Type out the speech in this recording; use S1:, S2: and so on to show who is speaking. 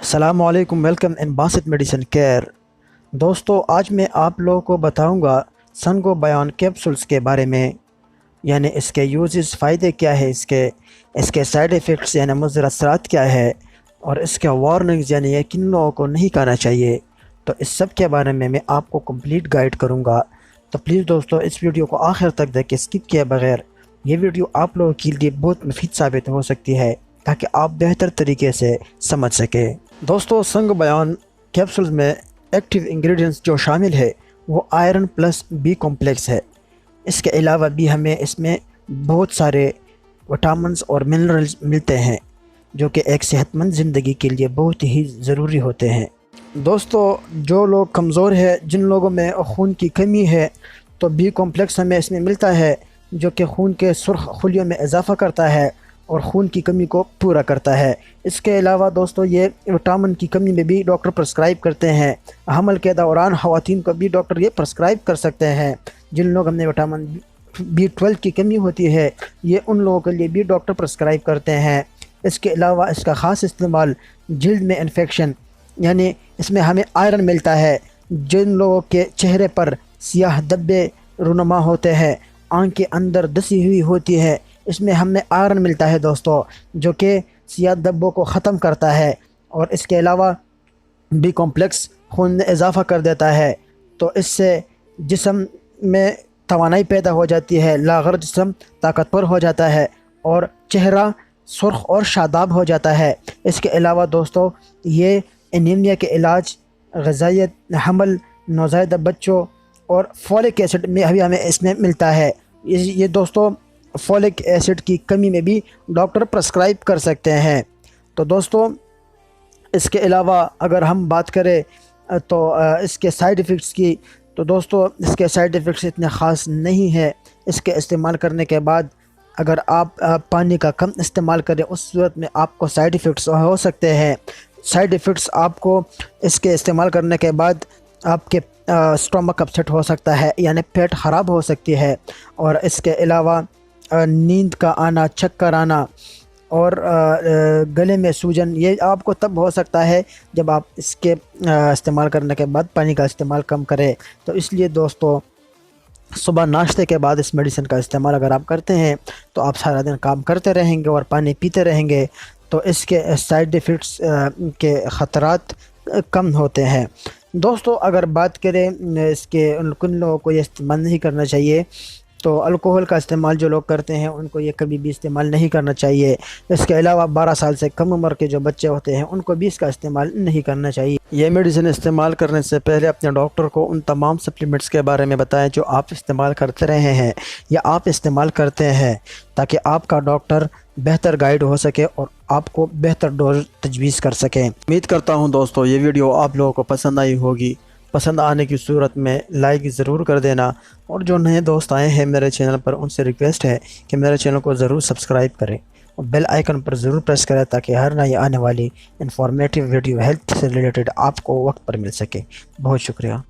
S1: السلام علیکم، welcome in Basit medicine care. دوستو، آج میں آپ لوگوں کو بتاؤں گا سنگو بیان کیپسولز کے بارے میں، یعنی اس کے یوزز، فائدے کیا ہے، اس کے سائیڈ ایفیکٹس یعنی مضر اثرات کیا ہے، اور اس کے وارننگز یعنی یہ کن لوگوں کو نہیں کھانا چاہیے۔ تو اس سب کے بارے میں آپ کو کمپلیٹ گائیڈ کروں گا۔ تو پلیز دوستو، اس ویڈیو کو آخر تک دیکھیں اسکپ کیے بغیر۔ یہ ویڈیو آپ لوگوں کے لیے بہت مفید ثابت ہو سکتی ہے تاکہ آپ بہتر طریقے سے سمجھ سکیں۔ دوستو، سنگ بیان کیپسولز میں ایکٹیو انگریڈینٹس جو شامل ہے وہ آئرن پلس بی کمپلیکس ہے۔ اس کے علاوہ بھی ہمیں اس میں بہت سارے وٹامنز اور منرلز ملتے ہیں جو کہ ایک صحت مند زندگی کے لیے بہت ہی ضروری ہوتے ہیں۔ دوستو، جو لوگ کمزور ہے، جن لوگوں میں خون کی کمی ہے، تو بی کمپلیکس ہمیں اس میں ملتا ہے جو کہ خون کے سرخ خلیوں میں اضافہ کرتا ہے اور خون کی کمی کو پورا کرتا ہے۔ اس کے علاوہ دوستو، یہ وٹامن کی کمی میں بھی ڈاکٹر پرسکرائب کرتے ہیں۔ حمل کے دوران خواتین کو بھی ڈاکٹر یہ پرسکرائب کر سکتے ہیں۔ جن لوگوں میں وٹامن B12 کی کمی ہوتی ہے، یہ ان لوگوں کے لیے بھی ڈاکٹر پرسکرائب کرتے ہیں۔ اس کے علاوہ اس کا خاص استعمال جلد میں انفیکشن، یعنی اس میں ہمیں آئرن ملتا ہے۔ جن لوگوں کے چہرے پر سیاہ دبے رونما ہوتے ہیں، آنکھ کے اندر دسی ہوئی ہوتی ہے، اس میں ہمیں آئرن ملتا ہے دوستو، جو کہ سیاہ دبوں کو ختم کرتا ہے۔ اور اس کے علاوہ بی کمپلیکس خون میں اضافہ کر دیتا ہے، تو اس سے جسم میں توانائی پیدا ہو جاتی ہے، لاغر جسم طاقتور ہو جاتا ہے اور چہرہ سرخ اور شاداب ہو جاتا ہے۔ اس کے علاوہ دوستو، یہ انیمیا کے علاج، غذائیت، حمل، نوزائیدہ بچوں اور فولک ایسڈ میں بھی ہمیں اس میں ملتا ہے۔ یہ دوستو فولک ایسڈ کی کمی میں بھی ڈاکٹر پرسکرائب کر سکتے ہیں۔ تو دوستو، اس کے علاوہ اگر ہم بات کریں تو اس کے سائیڈ ایفیکٹس کی، تو دوستو اس کے سائیڈ ایفیکٹس اتنے خاص نہیں ہے۔ اس کے استعمال کرنے کے بعد اگر آپ پانی کا کم استعمال کریں، اس صورت میں آپ کو سائیڈ ایفیکٹس ہو سکتے ہیں۔ سائیڈ ایفیکٹس آپ کو اس کے استعمال کرنے کے بعد آپ کے اسٹومک اپسیٹ ہو سکتا ہے، یعنی پیٹ خراب ہو سکتی ہے۔ اور اس کے علاوہ نیند کا آنا، چکر آنا اور گلے میں سوجن، یہ آپ کو تب ہو سکتا ہے جب آپ اس کے استعمال کرنے کے بعد پانی کا استعمال کم کریں۔ تو اس لیے دوستو، صبح ناشتے کے بعد اس میڈیسن کا استعمال اگر آپ کرتے ہیں تو آپ سارا دن کام کرتے رہیں گے اور پانی پیتے رہیں گے، تو اس کے سائیڈ ایفیکٹس کے خطرات کم ہوتے ہیں۔ دوستو، اگر بات کریں اس کے کن لوگوں کو یہ استعمال نہیں کرنا چاہیے، تو الکوہل کا استعمال جو لوگ کرتے ہیں ان کو یہ کبھی بھی استعمال نہیں کرنا چاہیے۔ اس کے علاوہ 12 سال سے کم عمر کے جو بچے ہوتے ہیں ان کو بھی اس کا استعمال نہیں کرنا چاہیے۔ یہ میڈیسن استعمال کرنے سے پہلے اپنے ڈاکٹر کو ان تمام سپلیمنٹس کے بارے میں بتائیں جو آپ استعمال کرتے رہے ہیں یا آپ استعمال کرتے ہیں، تاکہ آپ کا ڈاکٹر بہتر گائیڈ ہو سکے اور آپ کو بہتر ڈوز تجویز کر سکیں۔ امید کرتا ہوں دوستو یہ ویڈیو آپ لوگوں کو پسند آئی ہوگی۔ پسند آنے کی صورت میں لائک ضرور کر دینا، اور جو نئے دوست آئے ہیں میرے چینل پر ان سے ریکویسٹ ہے کہ میرے چینل کو ضرور سبسکرائب کریں اور بیل آئیکن پر ضرور پریس کریں تاکہ ہر نئی آنے والی انفارمیٹیو ویڈیو ہیلتھ سے ریلیٹڈ آپ کو وقت پر مل سکے۔ بہت شکریہ۔